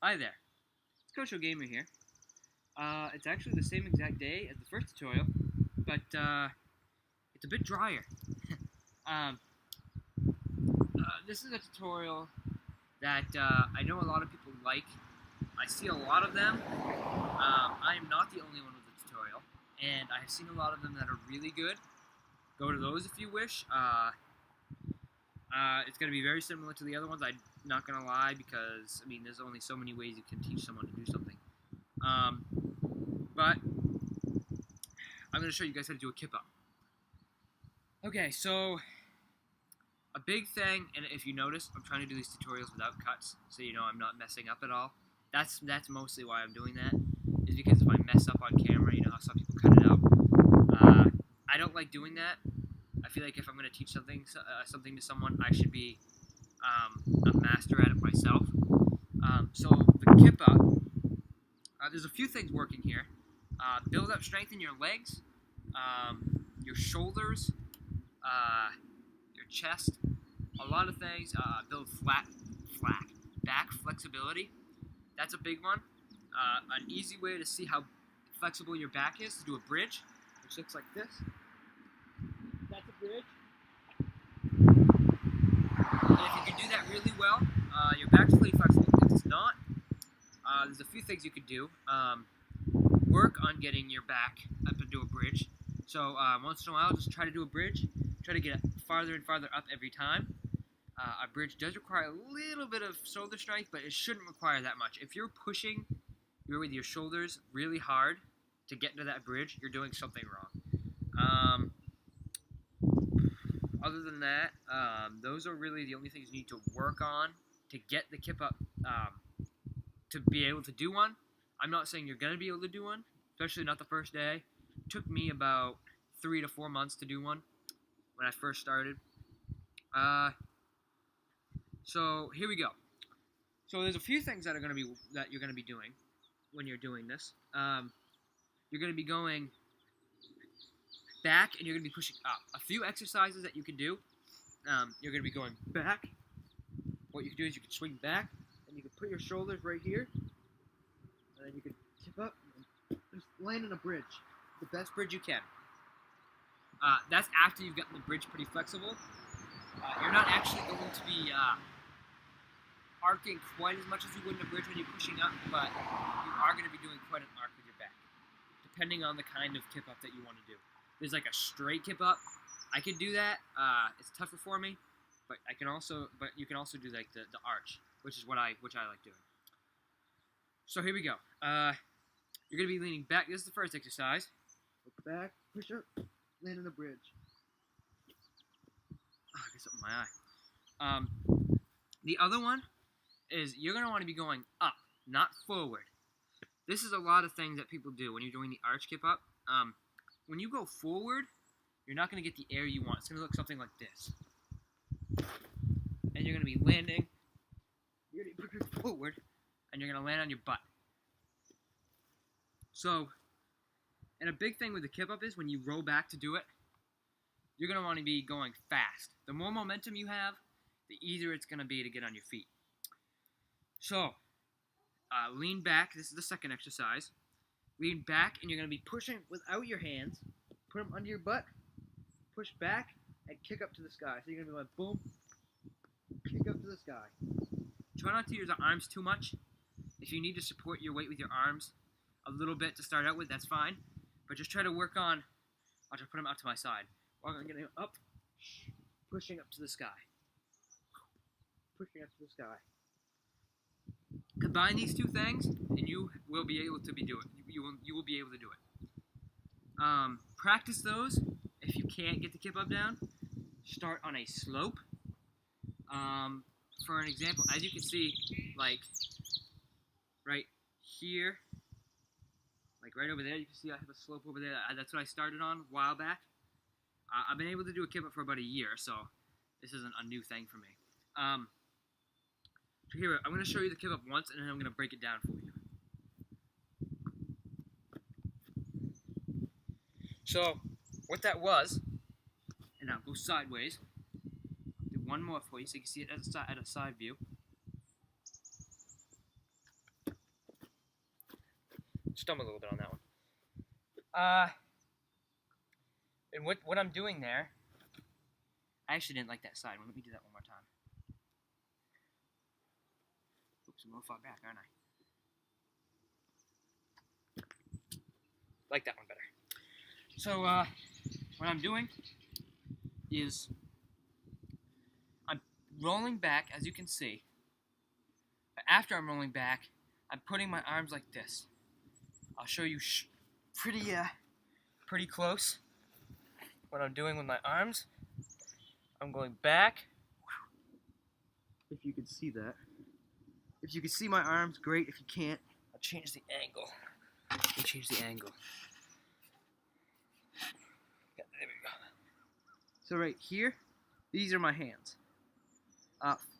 Hi there, it's Kosho Gamer here. It's actually the same exact day as the first tutorial, but it's a bit drier. um, this is a tutorial that I know a lot of people like. I see a lot of them. I am not the only one with the tutorial, and I have seen a lot of them that are really good. Go to those if you wish. It's going to be very similar to the other ones. I'm not going to lie, because, I mean, there's only so many ways you can teach someone to do something. But I'm going to show you guys how to do a Kip Up. Okay, so a big thing, and if you notice, I'm trying to do these tutorials without cuts, so you know I'm not messing up at all. That's mostly why I'm doing that, is because if I mess up on camera, you know how some people cut it out. I don't like doing that. I feel like if I'm going to teach something to someone, I should be a master at it myself. So the Kip Up, there's a few things working here. Build up strength in your legs, your shoulders, your chest, a lot of things. Build back flexibility. That's a big one. An easy way to see how flexible your back is do a bridge, which looks like this. That's a bridge. And if you can do that really well, your back's pretty flexible. If it's not, there's a few things you could do. Work on getting your back up into a bridge. So once in a while, just try to do a bridge. Try to get it farther and farther up every time. A bridge does require a little bit of shoulder strength, but it shouldn't require that much. If you're pushing with your shoulders really hard to get into that bridge, you're doing something wrong. Other than that, those are really the only things you need to work on to get the Kip Up, to be able to do one. I'm not saying you're going to be able to do one, especially not the first day. It took me about 3 to 4 months to do one when I first started. So here we go. So there's a few things that you're going to be doing when you're doing this. You're going to be going back, and you're going to be pushing up. A few exercises that you can do. You're going to be going back. What you can do is you can swing back, and you can put your shoulders right here, and then you can tip up and just land in a bridge, the best bridge you can. That's after you've gotten the bridge pretty flexible. You're not actually going to be arcing quite as much as you would in a bridge when you're pushing up, but you are going to be doing quite an arc with your back, depending on the kind of Kip Up that you want to do. There's like a straight Kip Up. I could do that. It's tougher for me, but you can also do like the arch, which is what I like doing. So here we go. You're gonna be leaning back. This is the first exercise. Look back, push up, land in the bridge. Oh, I got something in my eye. The other one is you're gonna want to be going up, not forward. This is a lot of things that people do when you're doing the arch Kip Up. When you go forward, you're not going to get the air you want. It's going to look something like this. And you're going to be landing. You're going to be forward, and you're going to land on your butt. So, and a big thing with the Kip Up is when you roll back to do it, you're going to want to be going fast. The more momentum you have, the easier it's going to be to get on your feet. So, lean back. This is the second exercise. Lean back, and you're going to be pushing without your hands. Put them under your butt, push back, and kick up to the sky. So you're going to be like, boom, kick up to the sky. Try not to use the arms too much. If you need to support your weight with your arms a little bit to start out with, that's fine. But just try to work on, I'll just put them out to my side. I'm going to go up, pushing up to the sky. Pushing up to the sky. Combine these two things, and you will be able to do it. You will be able to do it. Practice those. If you can't get the Kip Up down, start on a slope. For an example, as you can see, like right here, like right over there, you can see I have a slope over there. That's what I started on a while back. I've been able to do a Kip Up for about a year, so this isn't a new thing for me. So here, I'm going to show you the Kip Up once, and then I'm going to break it down for you. So, what that was, and I'll go sideways. Do one more for you so you can see it at a side view. stumbled a little bit on that one. And what I'm doing there, I actually didn't like that side one. Let me do that one more time. Oops, I'm a little far back, aren't I? Like that one better. So, what I'm doing is I'm rolling back, as you can see. But after I'm rolling back, I'm putting my arms like this. I'll show you pretty close what I'm doing with my arms. I'm going back. If you can see that. If you can see my arms, great. If you can't, I'll change the angle. Let me change the angle. Yeah, there we go. So right here, these are my hands.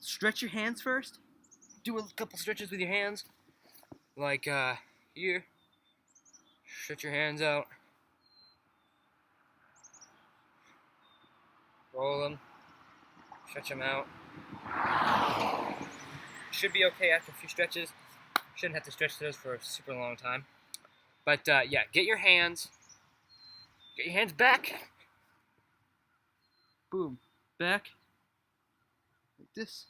Stretch your hands first. Do a couple stretches with your hands. Like here. Stretch your hands out. Roll them. Stretch them out. Should be okay after a few stretches. Shouldn't have to stretch those for a super long time. But yeah, get your hands back. Boom, back. Like this.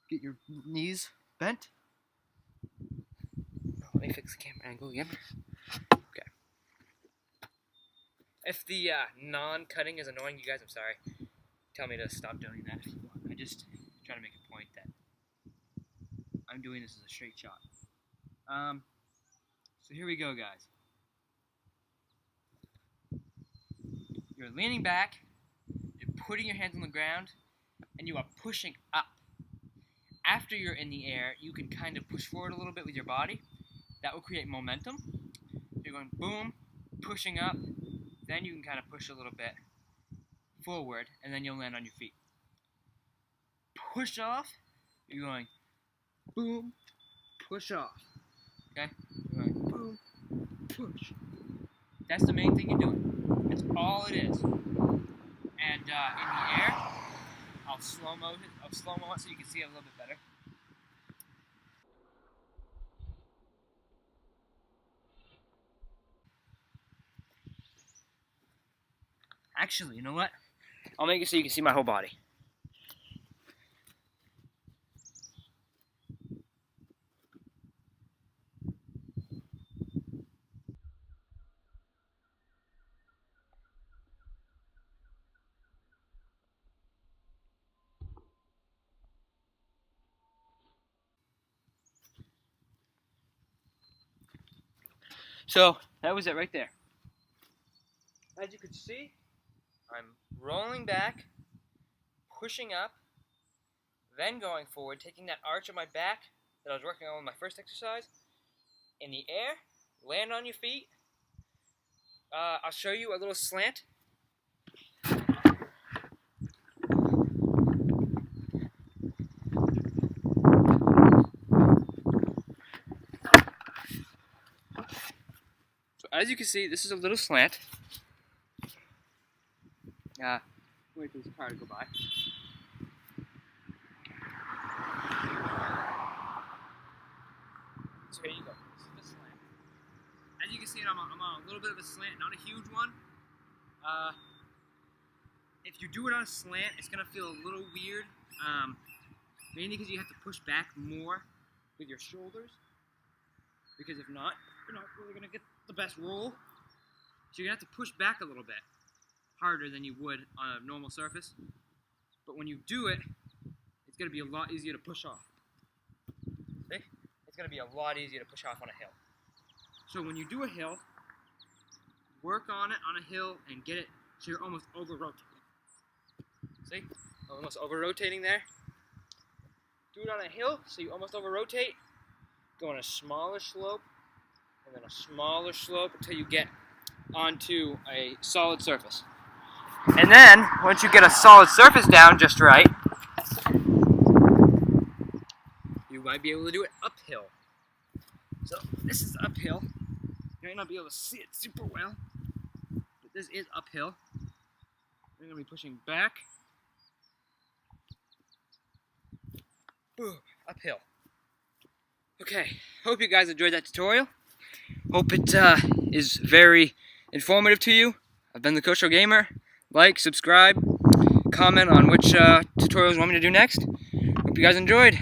Get your knees bent. Let me fix the camera angle again. Okay. If the non-cutting is annoying you guys, I'm sorry. Tell me to stop doing that if you want. I just try to make a point that I'm doing this as a straight shot. So here we go, guys. You're leaning back, you're putting your hands on the ground, and you are pushing up. After you're in the air, you can kind of push forward a little bit with your body. That will create momentum. You're going boom, pushing up, then you can kind of push a little bit forward, and then you'll land on your feet. Push off, you're going boom, push off. Okay? You're going boom, push. That's the main thing you're doing. That's all it is. And in the air, I'll slow-mo it so you can see it a little bit better. Actually, you know what? I'll make it so you can see my whole body. So, that was it right there. As you can see, I'm rolling back, pushing up, then going forward, taking that arch of my back that I was working on with my first exercise, in the air, land on your feet. I'll show you a little slant. So as you can see, this is a little slant. Wait for this car to go by. So here you go. This is the slant. As you can see, I'm on a little bit of a slant, not a huge one. If you do it on a slant, it's gonna feel a little weird. Mainly because you have to push back more with your shoulders. Because if not, you're not really gonna get the best roll. So you're gonna have to push back a little bit harder than you would on a normal surface. But when you do it, it's gonna be a lot easier to push off. See? It's gonna be a lot easier to push off on a hill. So when you do a hill, work on it on a hill and get it so you're almost over-rotating. See? Almost over-rotating there. Do it on a hill so you almost over-rotate. Go on a smaller slope, and then a smaller slope until you get onto a solid surface. And then, once you get a solid surface down just right, you might be able to do it uphill. So, this is uphill. You might not be able to see it super well, but this is uphill. We're going to be pushing back. Boom, uphill. Okay, hope you guys enjoyed that tutorial. Hope it is very informative to you. I've been the Coach Show Gamer. Like, subscribe, comment on which tutorials you want me to do next. Hope you guys enjoyed.